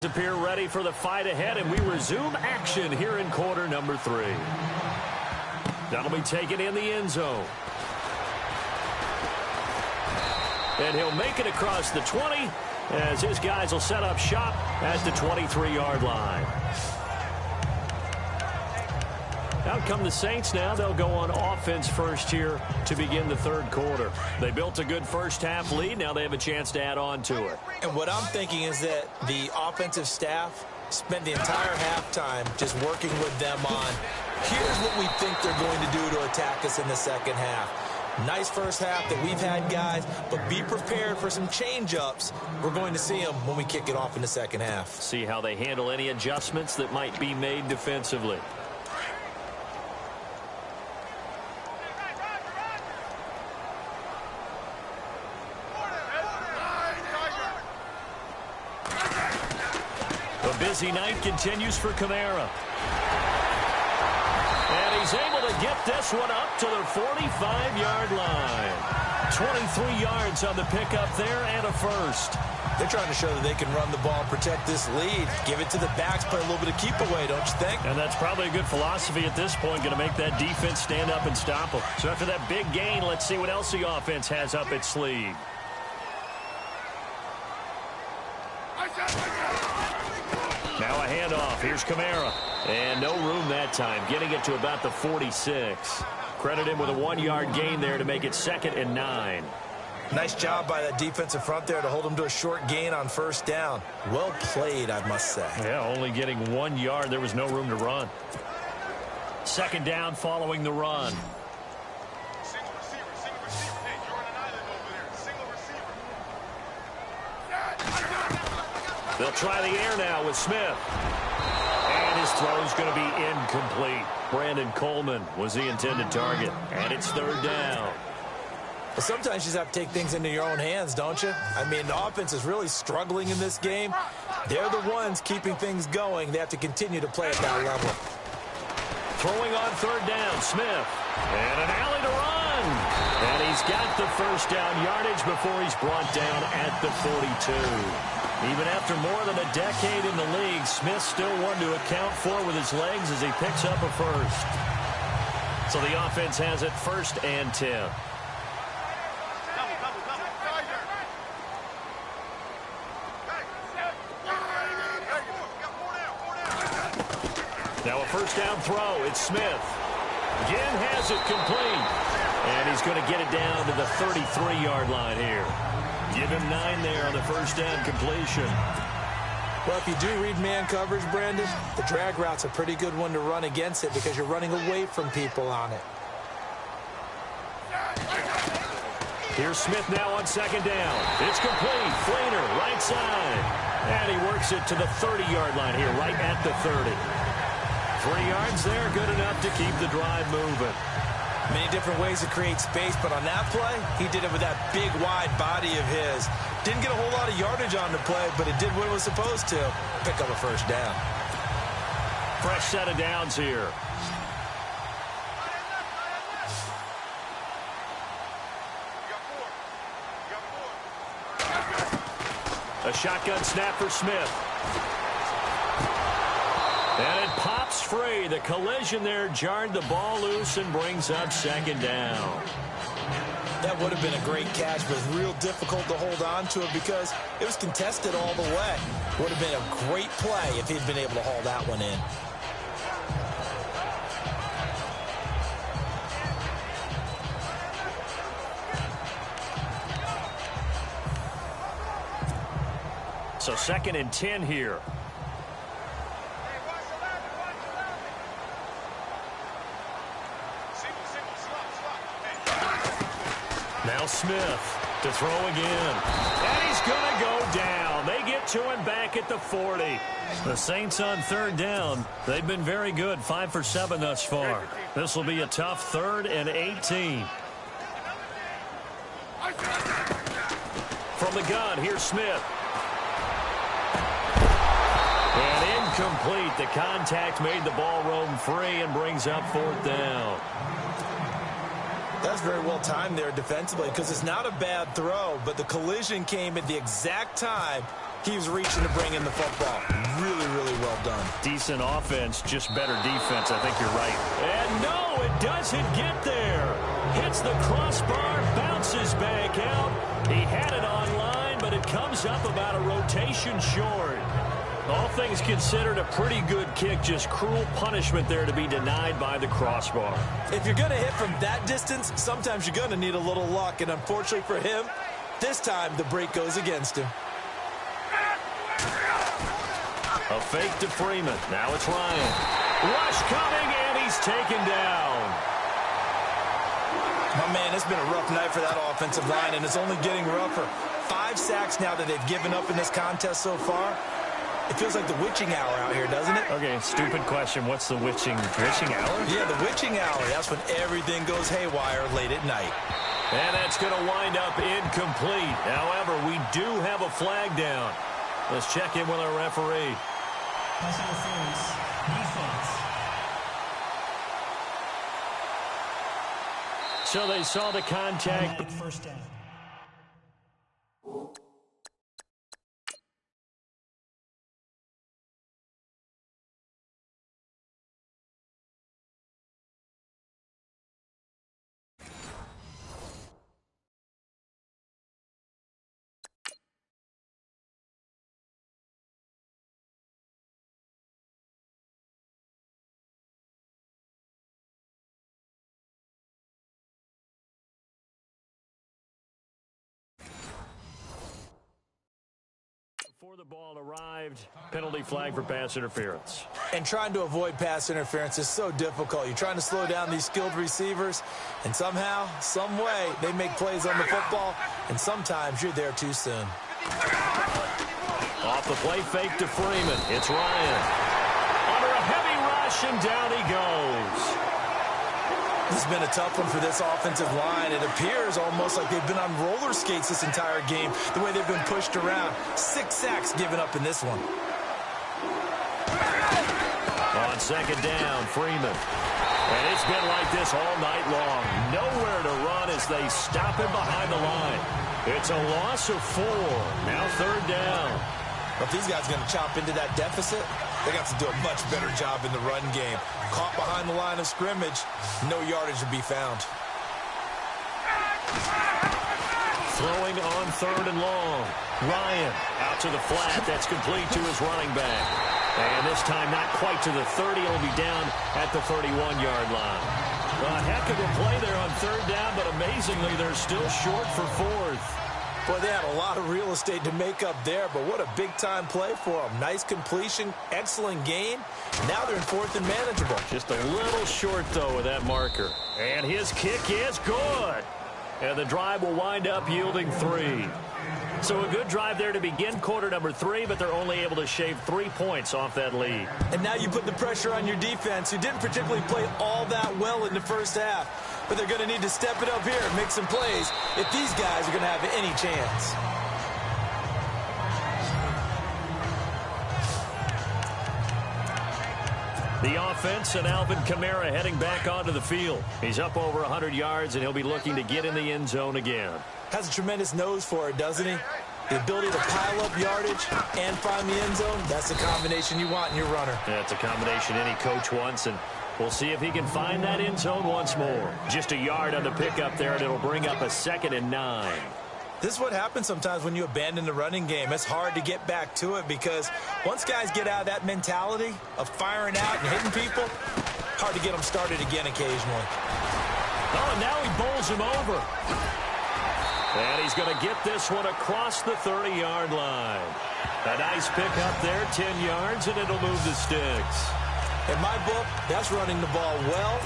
Appear ready for the fight ahead, and we resume action here in quarter number 3. That'll be taken in the end zone. And he'll make it across the 20 as his guys will set up shop at the 23-yard line. Out come the Saints now. They'll go on offense first here to begin the third quarter. They built a good first-half lead. Now they have a chance to add on to it. And what I'm thinking is that the offensive staff spent the entire halftime just working with them on, here's what we think they're going to do to attack us in the second half. Nice first half that we've had, guys, but be prepared for some change-ups. We're going to see them when we kick it off in the second half. See how they handle any adjustments that might be made defensively. Busy night continues for Kamara. And he's able to get this one up to the 45-yard line. 23 yards on the pickup there and a first. They're trying to show that they can run the ball, protect this lead, give it to the backs, play a little bit of keep away, don't you think? And that's probably a good philosophy at this point, going to make that defense stand up and stop them. So after that big gain, let's see what else the offense has up its sleeve. Now a handoff. Here's Kamara. And no room that time. Getting it to about the 46. Credit him with a 1-yard gain there to make it 2nd and 9. Nice job by that defensive front there to hold him to a short gain on first down. Well played, I must say. Yeah, only getting 1 yard. There was no room to run. 2nd down following the run. Single receiver. Hey, you're on an island over there. Single receiver. They'll try the air now with Smith. And his throw's going to be incomplete. Brandon Coleman was the intended target. And it's 3rd down. Well, sometimes you just have to take things into your own hands, don't you? I mean, the offense is really struggling in this game. They're the ones keeping things going. They have to continue to play at that level. Throwing on 3rd down, Smith. And an alley to run. And he's got the first down yardage before he's brought down at the 42. Even after more than a decade in the league, Smith still one to account for with his legs as he picks up a first. So the offense has it 1st and 10. Now a 1st down throw. It's Smith. Again has it complete. And he's going to get it down to the 33-yard line here. Give him 9 there on the 1st down completion. Well, if you do read man coverage, Brandon, the drag route's a pretty good one to run against it because you're running away from people on it. Here's Smith now on 2nd down. It's complete. Fleener, right side. And he works it to the 30-yard line here, right at the 30. 3 yards there, good enough to keep the drive moving. Many different ways to create space, but on that play, he did it with that big, wide body of his. Didn't get a whole lot of yardage on the play, but it did what it was supposed to. Pick up a 1st down. Fresh set of downs here. A shotgun snap for Smith. And it pops free. The collision there jarred the ball loose and brings up 2nd down. That would have been a great catch, but it's real difficult to hold on to it because it was contested all the way. Would have been a great play if he'd been able to haul that one in. So 2nd and 10 here. Now Smith to throw again. And he's going to go down. They get to him back at the 40. The Saints on 3rd down. They've been very good, 5 for 7 thus far. This will be a tough 3rd and 18. From the gun, here's Smith. And incomplete. The contact made the ball roam free and brings up 4th down. That's very well timed there defensively because it's not a bad throw, but the collision came at the exact time He was reaching to bring in the football. Really, really well done. Decent offense, just better defense. I think you're right. And no, it doesn't get there. Hits the crossbar, bounces back out. He had it online, but it comes up about a rotation short. All things considered, a pretty good kick. Just cruel punishment there to be denied by the crossbar. If you're going to hit from that distance, sometimes you're going to need a little luck. And unfortunately for him, this time the break goes against him. A fake to Freeman. Now it's Ryan. Rush coming, and he's taken down. My man, it's been a rough night for that offensive line, and it's only getting rougher. 5 sacks now that they've given up in this contest so far. It feels like the witching hour out here, doesn't it? Okay, stupid question. What's the witching hour? Yeah, the witching hour. That's when everything goes haywire late at night. And that's going to wind up incomplete. However, we do have a flag down. Let's check in with our referee. Pass interference, defense. So they saw the contact. Automatic first down. Before the ball arrived, penalty flag for pass interference. And trying to avoid pass interference is so difficult. You're trying to slow down these skilled receivers, and somehow, some way, they make plays on the football, and sometimes you're there too soon. Off the play fake to Freeman. It's Ryan. Under a heavy rush, and down he goes. This has been a tough one for this offensive line. It appears almost like they've been on roller skates this entire game, the way they've been pushed around. 6 sacks given up in this one. On second down, Freeman. And it's been like this all night long. Nowhere to run as they stop him behind the line. It's a loss of 4. Now third down. If these guys are going to chop into that deficit, they got to do a much better job in the run game. Caught behind the line of scrimmage, no yardage to be found. Throwing on third and long. Ryan out to the flat. That's complete to his running back. And this time not quite to the 30. He'll be down at the 31-yard line. A heck of a play there on third down, but amazingly they're still short for 4th. Boy, they had a lot of real estate to make up there, but what a big-time play for them. Nice completion, excellent gain. Now they're in 4th and manageable. Just a little short, though, with that marker. And his kick is good. And the drive will wind up yielding 3. So a good drive there to begin quarter number 3, but they're only able to shave 3 points off that lead. And now you put the pressure on your defense, who didn't particularly play all that well in the first half. But they're going to need to step it up here and make some plays if these guys are going to have any chance. The offense and Alvin Kamara heading back onto the field. He's up over 100 yards, and he'll be looking to get in the end zone again. Has a tremendous nose for it, doesn't he? The ability to pile up yardage and find the end zone, that's the combination you want in your runner. That's a combination any coach wants, and we'll see if he can find that end zone once more. Just a yard on the pickup there, and it'll bring up a 2nd and 9. This is what happens sometimes when you abandon the running game. It's hard to get back to it because once guys get out of that mentality of firing out and hitting people, hard to get them started again occasionally. Oh, and now he bowls him over. And he's going to get this one across the 30-yard line. A nice pickup there, 10 yards, and it'll move the sticks. In my book, that's running the ball well,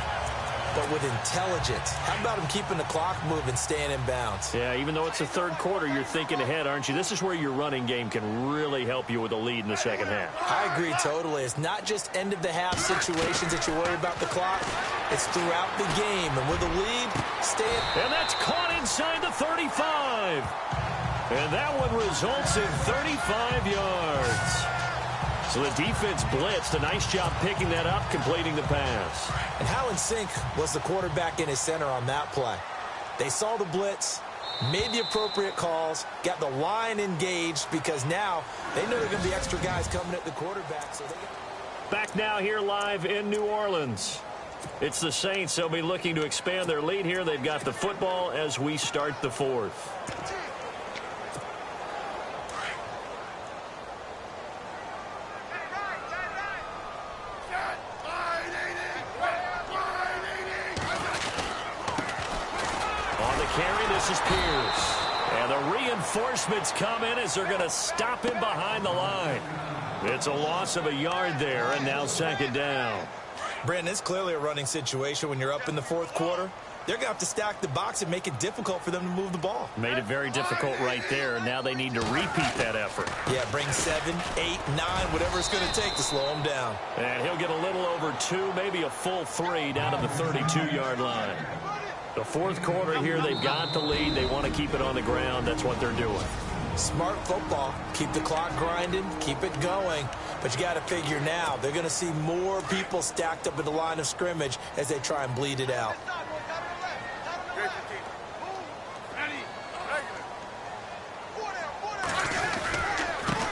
but with intelligence. How about him keeping the clock moving, staying in bounds? Yeah, even though it's the third quarter, you're thinking ahead, aren't you? This is where your running game can really help you with a lead in the second half. I agree totally. It's not just end-of-the-half situations that you worry about the clock. It's throughout the game. And with a lead, stay in. And that's caught inside the 35. And that one results in 35 yards. So the defense blitzed. A nice job picking that up, completing the pass. And how in sync was the quarterback in his center on that play? They saw the blitz, made the appropriate calls, got the line engaged because now They know they're going to be extra guys coming at the quarterback. So Back now here live in New Orleans. It's the Saints. They'll be looking to expand their lead here. They've got the football as we start the fourth. On the carry, this is Pierce. And the reinforcements come in as they're going to stop him behind the line. It's a loss of a yard there, and now second down. Brandon, it's clearly a running situation when you're up in the fourth quarter. They're going to have to stack the box and make it difficult for them to move the ball. Made it very difficult right there. Now they need to repeat that effort. Yeah, bring 7, 8, 9, whatever it's going to take to slow him down. And he'll get a little over 2, maybe a full 3 down to the 32-yard line. The fourth quarter here, they've got the lead. They want to keep it on the ground. That's what they're doing. Smart football. Keep the clock grinding. Keep it going. But you got to figure now, they're going to see more people stacked up at the line of scrimmage as they try and bleed it out.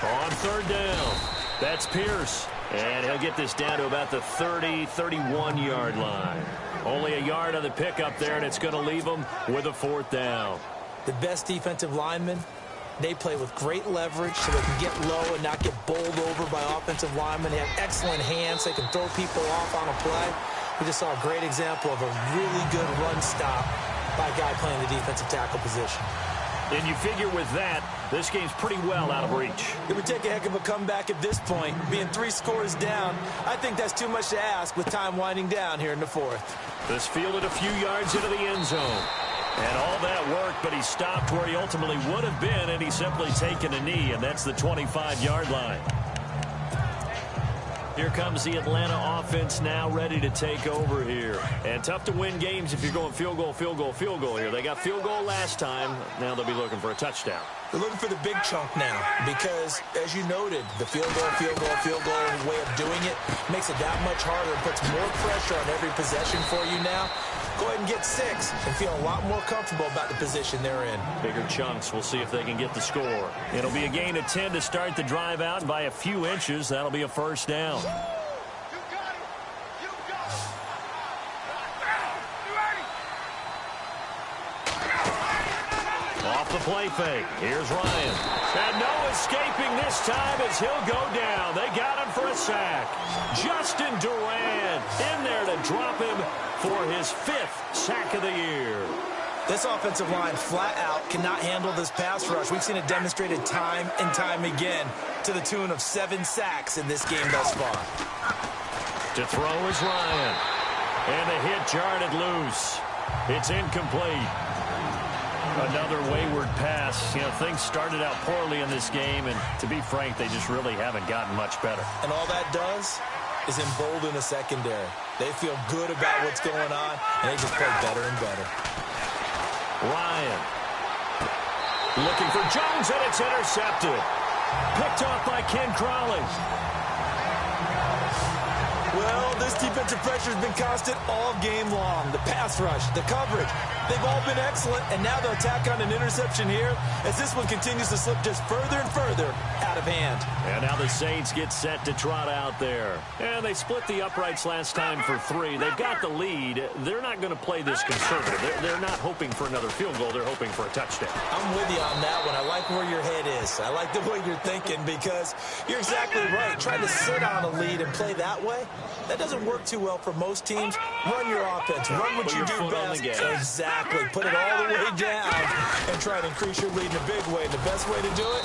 On third down, that's Pierce. And he'll get this down to about the 30, 31-yard line. Only a yard on the pickup there, and it's going to leave them with a fourth down. The best defensive linemen, they play with great leverage so they can get low and not get bowled over by offensive linemen. They have excellent hands. They can throw people off on a play. We just saw a great example of a really good run stop by a guy playing the defensive tackle position. And you figure with that, this game's pretty well out of reach. It would take a heck of a comeback at this point. Being 3 scores down, I think that's too much to ask with time winding down here in the fourth. This fielded a few yards into the end zone. And all that worked, but he stopped where he ultimately would have been, and he's simply taken a knee, and that's the 25-yard line. Here comes the Atlanta offense now ready to take over here. And tough to win games if you're going field goal, field goal, field goal here. They got field goal last time. Now they'll be looking for a touchdown. They're looking for the big chunk now because, as you noted, the field goal, field goal, field goal way of doing it makes it that much harder and puts more pressure on every possession for you now. Go ahead and get 6 and feel a lot more comfortable about the position they're in. Bigger chunks. We'll see if they can get the score. It'll be a gain of 10 to start the drive out, and by a few inches, that'll be a first down. Off the play fake. Here's Ryan. And no escaping this time as he'll go down. They got him for a sack. Justin Durant in there to drop him for his 5th sack of the year. This offensive line flat out cannot handle this pass rush. We've seen it demonstrated time and time again to the tune of 7 sacks in this game thus far. To throw is Ryan. And the hit jarred it loose. It's incomplete. Another wayward pass. You know, things started out poorly in this game, and to be frank, they just really haven't gotten much better. And all that does is embolden the secondary. They feel good about what's going on, and they just play better and better. Ryan. Looking for Jones, and it's intercepted. Picked off by Ken Crawley. Well, this defensive pressure has been constant all game long. The pass rush, the coverage, they've all been excellent, and now they'll tack on an interception here as this one continues to slip just further and further out of hand. And now the Saints get set to trot out there. And they split the uprights last time for 3. They've got the lead. They're not going to play this conservative. They're not hoping for another field goal. They're hoping for a touchdown. I'm with you on that one. I like where your head is. I like the way you're thinking because you're exactly right. Trying to sit on a lead and play that way, that doesn't work too well for most teams. Run your offense. Run what you do best. Exactly. Put it all the way down and try to increase your lead in a big way. And the best way to do it,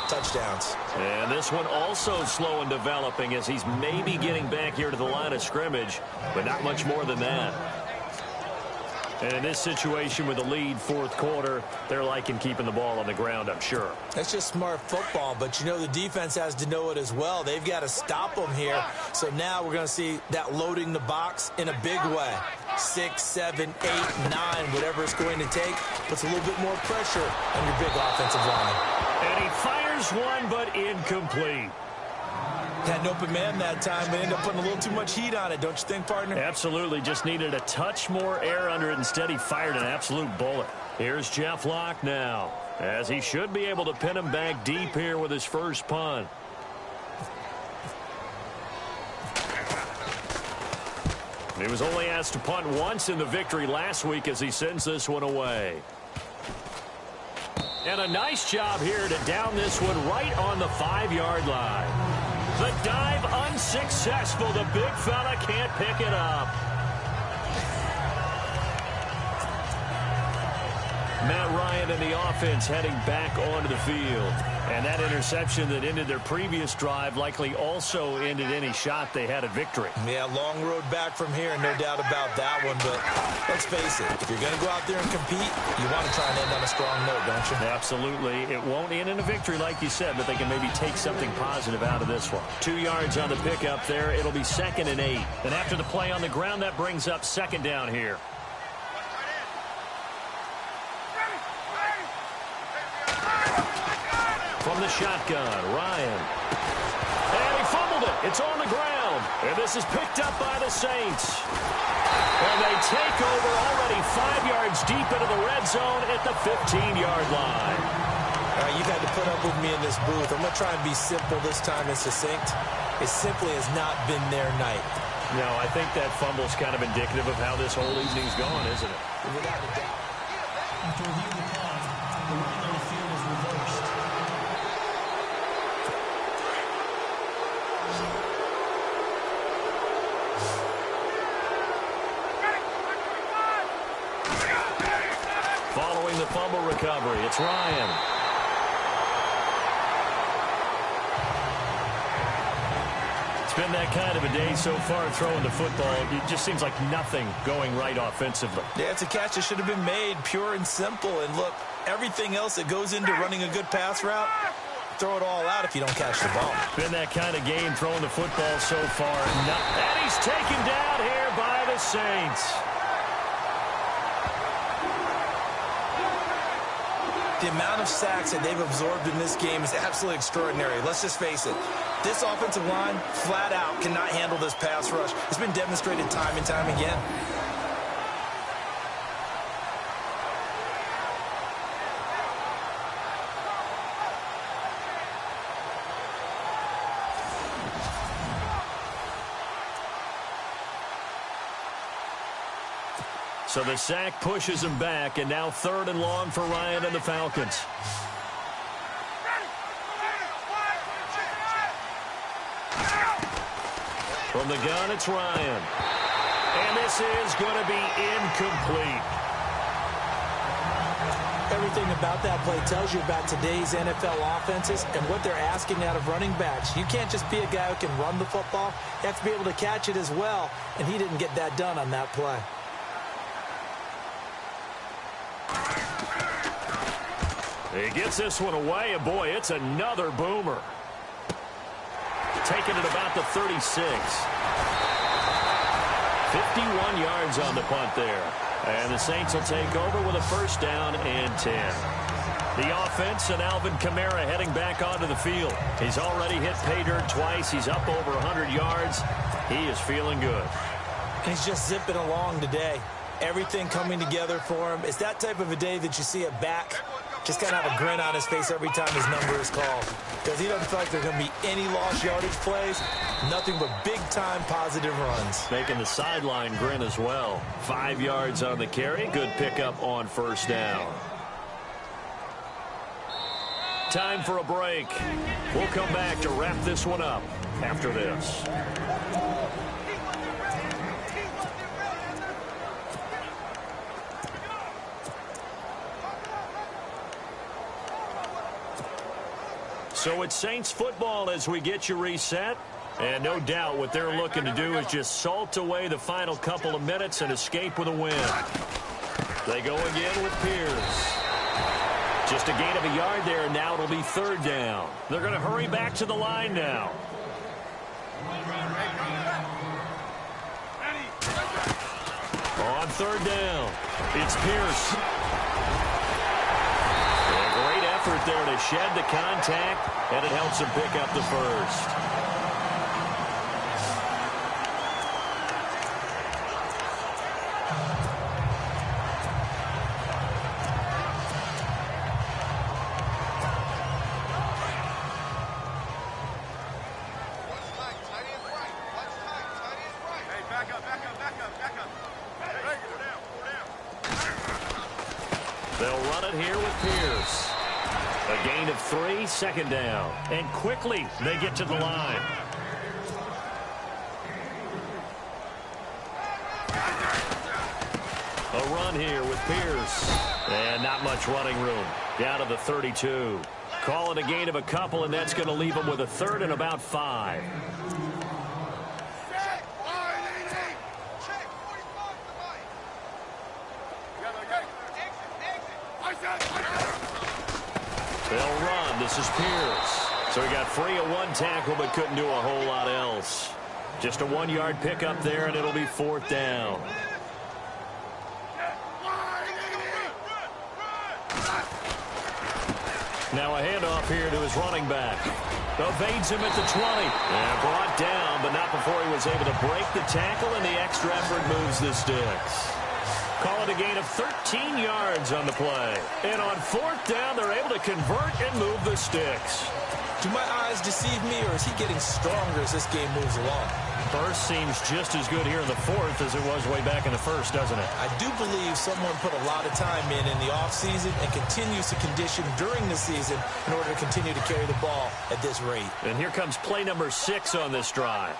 touchdowns. And this one also slow in developing as he's maybe getting back here to the line of scrimmage, but not much more than that. And in this situation with the lead fourth quarter, they're liking keeping the ball on the ground, I'm sure. That's just smart football, but you know the defense has to know it as well. They've got to stop them here. So now we're going to see that loading the box in a big way. 6, 7, 8, 9, whatever it's going to take, puts a little bit more pressure on your big offensive line. And he fires one, but incomplete. Had an open man that time, but ended up putting a little too much heat on it, don't you think, partner? Absolutely. Just needed a touch more air under it. Instead, he fired an absolute bullet. Here's Jeff Locke now. as he should be able to pin him back deep here with his first punt. He was only asked to punt once in the victory last week as he sends this one away. And a nice job here to down this one right on the 5-yard line. The dive unsuccessful. The big fella can't pick it up. Matt Ryan and the offense heading back onto the field. And that interception that ended their previous drive likely also ended any shot they had at victory. Yeah, long road back from here, no doubt about that one. But let's face it, if you're going to go out there and compete, you want to try and end on a strong note, don't you? Absolutely. It won't end in a victory like you said, but they can maybe take something positive out of this one. 2 yards on the pickup there. It'll be 2nd and 8. And after the play on the ground, that brings up 2nd down here. From the shotgun, Ryan. And he fumbled it. It's on the ground. And this is picked up by the Saints. And they take over already 5 yards deep into the red zone at the 15-yard line. All right, you've had to put up with me in this booth. I'm going to try and be simple this time and succinct. It simply has not been their night. No, I think that fumble's kind of indicative of how this whole evening's gone, isn't it? Without a doubt. After reviewing the play, the running on the field was reversed. Following the fumble recovery, it's Ryan. It's been that kind of a day so far throwing the football. It just seems like nothing going right offensively. Yeah, it's a catch that should have been made, pure and simple. And look, everything else that goes into running a good pass route, throw it all out if you don't catch the ball. Been that kind of game throwing the football so far. And he's taken down here by the Saints. The amount of sacks that they've absorbed in this game is absolutely extraordinary. Let's just face it. This offensive line, flat out, cannot handle this pass rush. It's been demonstrated time and time again. So the sack pushes him back, and now 3rd and long for Ryan and the Falcons. From the gun, it's Ryan. And this is going to be incomplete. Everything about that play tells you about today's NFL offenses and what they're asking out of running backs. You can't just be a guy who can run the football. You have to be able to catch it as well, and he didn't get that done on that play. He gets this one away, and boy, it's another boomer. Taking it about the 36. 51 yards on the punt there. And the Saints will take over with a 1st down and 10. The offense and Alvin Kamara heading back onto the field. He's already hit pay dirt twice. He's up over 100 yards. He is feeling good. He's just zipping along today. Everything coming together for him. It's that type of a day that you see a back just kind of have a grin on his face every time his number is called. Because he doesn't feel like there's going to be any lost yardage plays. Nothing but big-time positive runs. Making the sideline grin as well. 5 yards on the carry. Good pickup on 1st down. Time for a break. We'll come back to wrap this one up after this. So it's Saints football as we get you reset. And no doubt what they're looking to do is just salt away the final couple of minutes and escape with a win. They go again with Pierce. Just a gain of a yard there, and now it'll be 3rd down. They're going to hurry back to the line now. On 3rd down, it's Pierce. Great effort there to shed the contact, and it helps him pick up the 1st. They'll run it here with Pierce. A gain of 3, second down. And quickly, they get to the line. A run here with Pierce. And not much running room. Down to the 32. Call it a gain of a couple, and that's going to leave them with a third and about 5. They'll run. This is Pierce. So he got free of one tackle but couldn't do a whole lot else. Just a 1-yard pickup there, and it'll be 4th down. Now a handoff here to his running back. Evades him at the 20. And brought down, but not before he was able to break the tackle, and the extra effort moves the sticks. Call it a gain of 13 yards on the play. And on 4th down, they're able to convert and move the sticks. Do my eyes deceive me, or is he getting stronger as this game moves along? Burst seems just as good here in the 4th as it was way back in the 1st, doesn't it? I do believe someone put a lot of time in the offseason and continues to condition during the season in order to continue to carry the ball at this rate. And here comes play number 6 on this drive.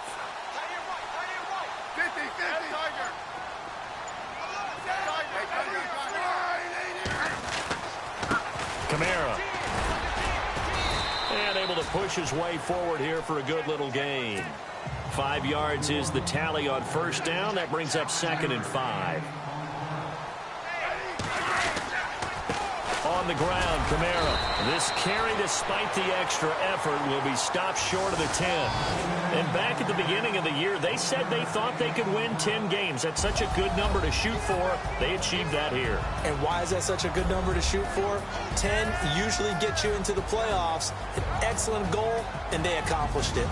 Kamara. And able to push his way forward here for a good little gain. 5 yards is the tally on 1st down. That brings up 2nd and 5. On the ground, Kamara. This carry, despite the extra effort, will be stopped short of the 10. And back at the beginning of the year, they said they thought they could win 10 games. That's such a good number to shoot for. They achieved that here. And why is that such a good number to shoot for? 10 usually gets you into the playoffs. An excellent goal, and they accomplished it.